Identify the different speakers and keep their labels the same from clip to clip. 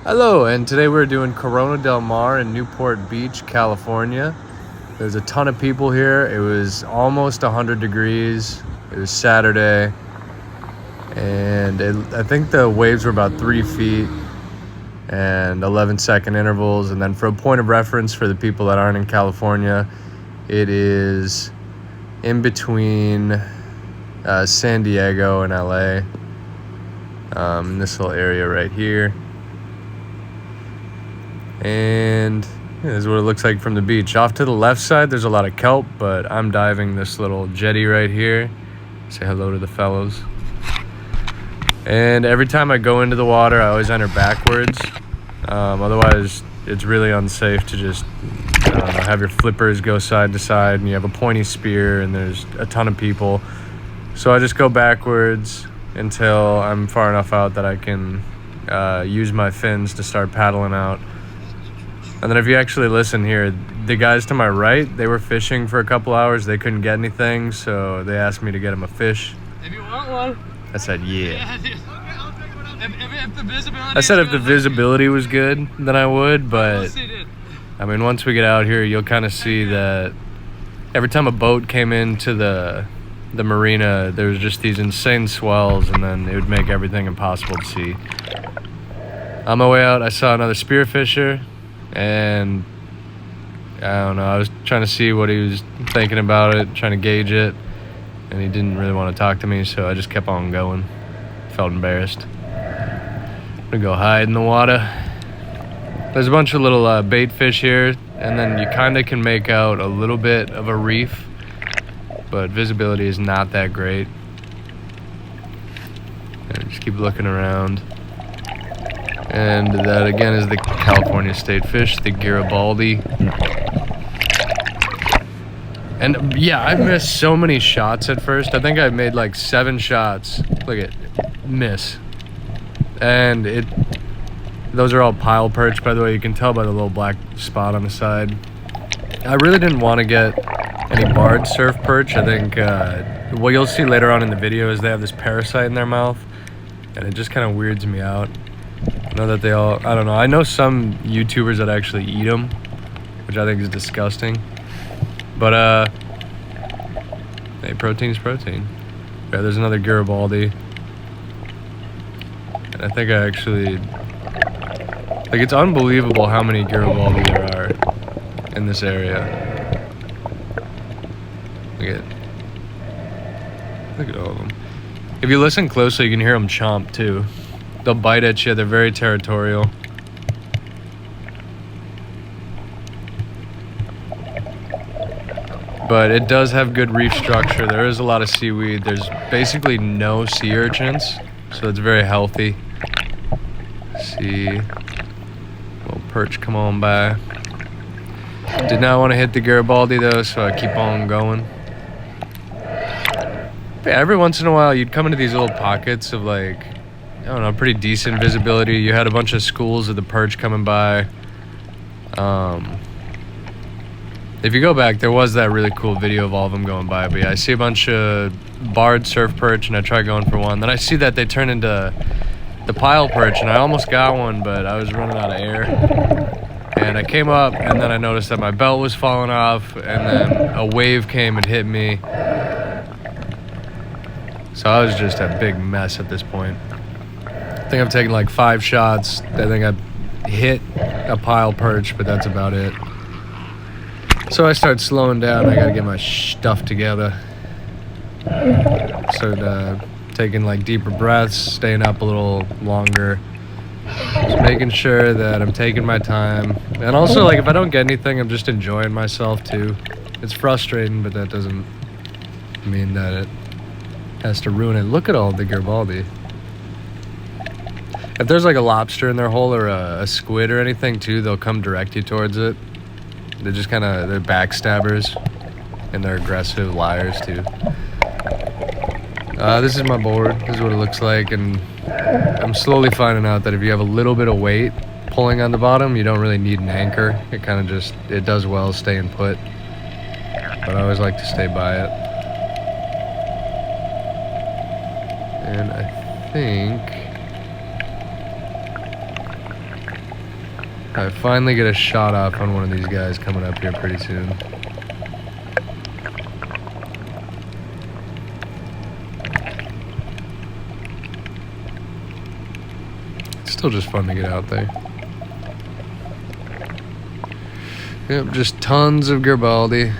Speaker 1: Hello, and today we're doing Corona del Mar in Newport Beach, California. There's a ton of people here. It was almost 100 degrees. It was Saturday, and I think the waves were about 3 feet and 11-second intervals. And then for a point of reference for the people that aren't in California, it is in between San Diego and LA, in this little area right here. And yeah, this is what it looks like from the beach. Off to the left side, there's a lot of kelp, but I'm diving this little jetty right here. Say hello to the fellows. And every time I go into the water, I always enter backwards. Otherwise, it's really unsafe to just have your flippers go side to side, and you have a pointy spear, and there's a ton of people. So I just go backwards until I'm far enough out that I can use my fins to start paddling out. And then if you actually listen here, the guys to my right, they were fishing for a couple hours. They couldn't get anything, so they asked me to get them a fish.
Speaker 2: If you want one.
Speaker 1: I said, yeah.
Speaker 2: If the visibility
Speaker 1: I said if the visibility was good, then I would, but I mean, once we get out here, you'll kind of see that every time a boat came into the marina, there was just these insane swells, and then it would make everything impossible to see. On my way out, I saw another spearfisher. And I don't know, I was trying to see what he was thinking about it, trying to gauge it, and he didn't really want to talk to me, so I just kept on going. Felt embarrassed. I'm gonna go hide in the water. There's a bunch of little bait fish here, and then you kind of can make out a little bit of a reef, but visibility is not that great. And just keep looking around. And that again is the California state fish, the Garibaldi. And yeah, I missed so many shots at first. I think I made like 7 shots. Look at miss. And those are all pile perch, by the way. You can tell by the little black spot on the side. I really didn't want to get any barred surf perch. I think what you'll see later on in the video is they have this parasite in their mouth, and it just kind of weirds me out. I know that I don't know. I know some YouTubers that actually eat them, which I think is disgusting. But, hey, protein's protein. Yeah, there's another Garibaldi. And I think I actually, like, it's unbelievable how many Garibaldi there are in this area. Look at all of them. If you listen closely, you can hear them chomp, too. They'll bite at you. They're very territorial. But it does have good reef structure. There is a lot of seaweed. There's basically no sea urchins, so it's very healthy. See, little perch come on by. Did not want to hit the Garibaldi though, so I keep on going. But yeah, every once in a while, you'd come into these little pockets of like, I don't know, pretty decent visibility. You had a bunch of schools of the perch coming by. If you go back, there was that really cool video of all of them going by. But yeah, I see a bunch of barred surf perch, and I try going for one. Then I see that they turn into the pile perch, and I almost got one, but I was running out of air. And I came up, and then I noticed that my belt was falling off, and then a wave came and hit me. So I was just a big mess at this point. I think I've taken like 5 shots. I think I hit a pile perch, but that's about it. So I start slowing down. I gotta get my stuff together. Start taking like deeper breaths, staying up a little longer. Just making sure that I'm taking my time. And also, like, if I don't get anything, I'm just enjoying myself too. It's frustrating, but that doesn't mean that it has to ruin it. Look at all the Garibaldi. If there's like a lobster in their hole or a squid or anything too, they'll come direct you towards it. They're just they're backstabbers, and they're aggressive liars too. This is my board. This is what it looks like, and I'm slowly finding out that if you have a little bit of weight pulling on the bottom, you don't really need an anchor. It kind of just, it does well staying put, but I always like to stay by it. And I think I finally get a shot off on one of these guys coming up here pretty soon. It's still just fun to get out there. Yep, just tons of Garibaldi.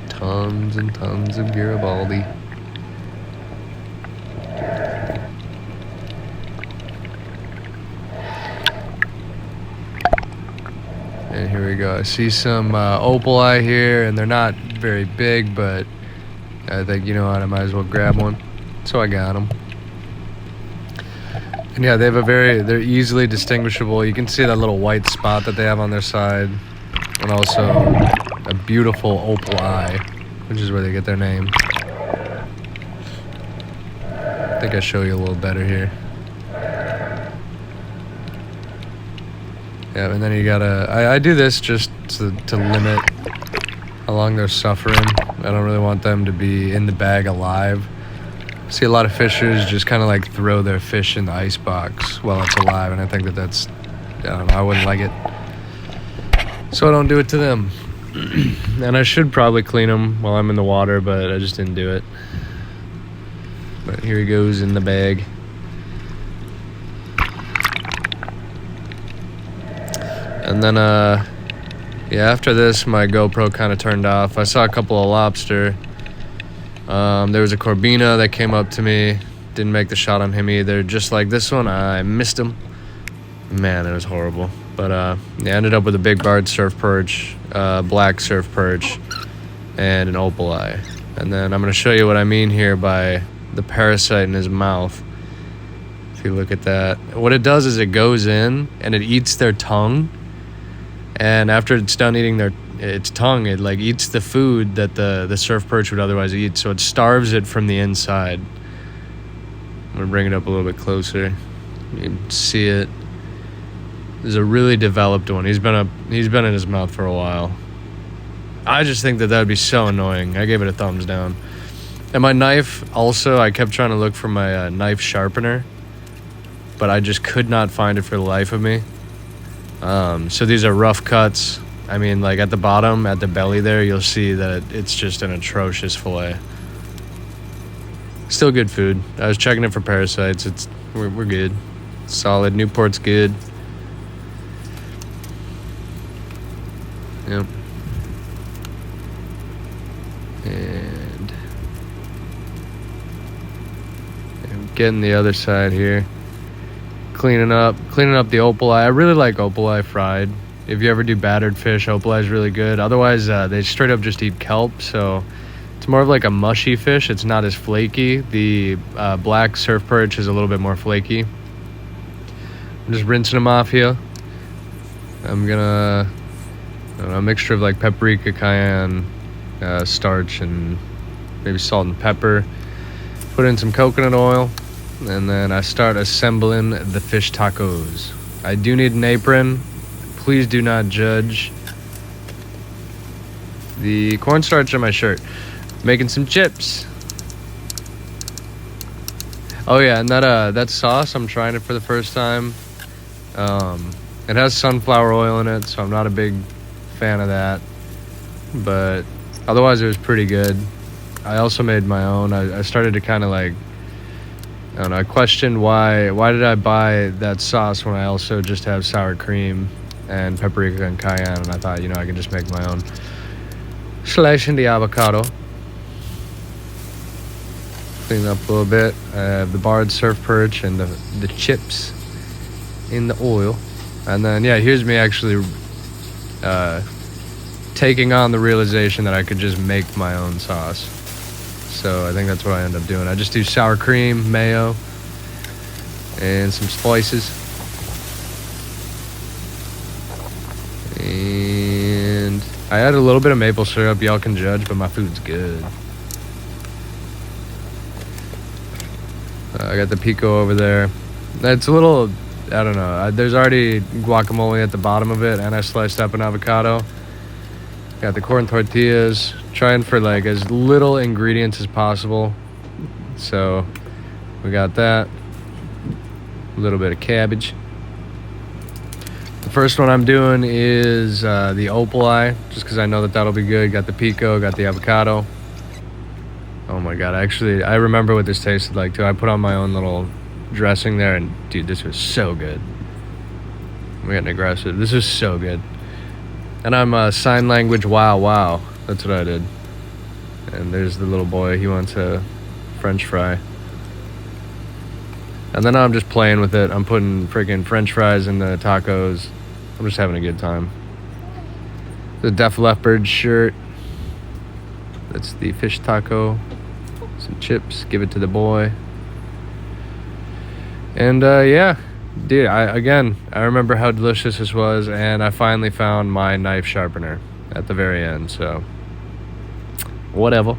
Speaker 1: Tons and tons of Garibaldi. And here we go. I see some Opaleye here, and they're not very big, but I think, you know what, I might as well grab one. So I got them. And yeah, they have they're easily distinguishable. You can see that little white spot that they have on their side. And also a beautiful Opaleye, which is where they get their name. I think I show you a little better here. Yeah, and then you gotta, I do this just to limit how long they're suffering. I don't really want them to be in the bag alive. See a lot of fishers just kind of like throw their fish in the ice box while it's alive, and I think that's, I don't know, I wouldn't like it. So I don't do it to them. And I should probably clean them while I'm in the water, but I just didn't do it. But here he goes in the bag. And then, yeah, after this, my GoPro kind of turned off. I saw a couple of lobster. There was a Corbina that came up to me. Didn't make the shot on him either. Just like this one, I missed him. Man, it was horrible. But yeah, I ended up with a big barred surf perch, black surf perch, and an Opaleye. And then I'm going to show you what I mean here by the parasite in his mouth. If you look at that. What it does is it goes in and it eats their tongue. And after it's done eating its tongue, it like eats the food that the surf perch would otherwise eat. So it starves it from the inside. I'm going to bring it up a little bit closer. You can see it. This is a really developed one. He's been in his mouth for a while. I just think that would be so annoying. I gave it a thumbs down. And my knife also, I kept trying to look for my knife sharpener, but I just could not find it for the life of me. So these are rough cuts. I mean, like at the bottom, at the belly there, you'll see that it's just an atrocious fillet. Still good food. I was checking it for parasites. We're good. Solid. Newport's good. Yep. And I'm getting the other side here. Cleaning up the Opaleye. I really like Opaleye fried. If you ever do battered fish, Opaleye is really good. Otherwise, they straight up just eat kelp, so it's more of like a mushy fish. It's not as flaky. The black surf perch is a little bit more flaky. I'm just rinsing them off here. I'm gonna, I don't know, a mixture of like paprika, cayenne, starch, and maybe salt and pepper. Put in some coconut oil, and then I start assembling the fish tacos. I do need an apron. Please do not judge the cornstarch on my shirt. Making some chips. Oh yeah, and that sauce, I'm trying it for the first time. It has sunflower oil in it, so I'm not a big fan of that. But otherwise, it was pretty good. I also made my own. I started to kind of like, I don't know, I questioned why did I buy that sauce when I also just have sour cream and paprika and cayenne, and I thought, you know, I can just make my own. Slicing the avocado. Clean up a little bit. I have the barred surf perch and the chips in the oil. And then, yeah, here's me actually taking on the realization that I could just make my own sauce. So I think that's what I end up doing. I just do sour cream, mayo, and some spices. And I add a little bit of maple syrup. Y'all can judge, but my food's good. I got the pico over there. It's a little, I don't know. There's already guacamole at the bottom of it, and I sliced up an avocado. Got the corn tortillas, trying for like as little ingredients as possible. So we got that, a little bit of cabbage. The first one I'm doing is the Opaleye, just because I know that that'll be good. Got the pico, got the avocado. Oh my god, actually, I remember what this tasted like too. I put on my own little dressing there, and dude, this was so good. We're getting aggressive. This was so good. And I'm sign language wow. That's what I did. And there's the little boy. He wants a French fry. And then I'm just playing with it. I'm putting freaking French fries in the tacos. I'm just having a good time. The Def Leppard shirt. That's the fish taco. Some chips. Give it to the boy. And yeah. Dude, I remember how delicious this was, and I finally found my knife sharpener at the very end, so whatever.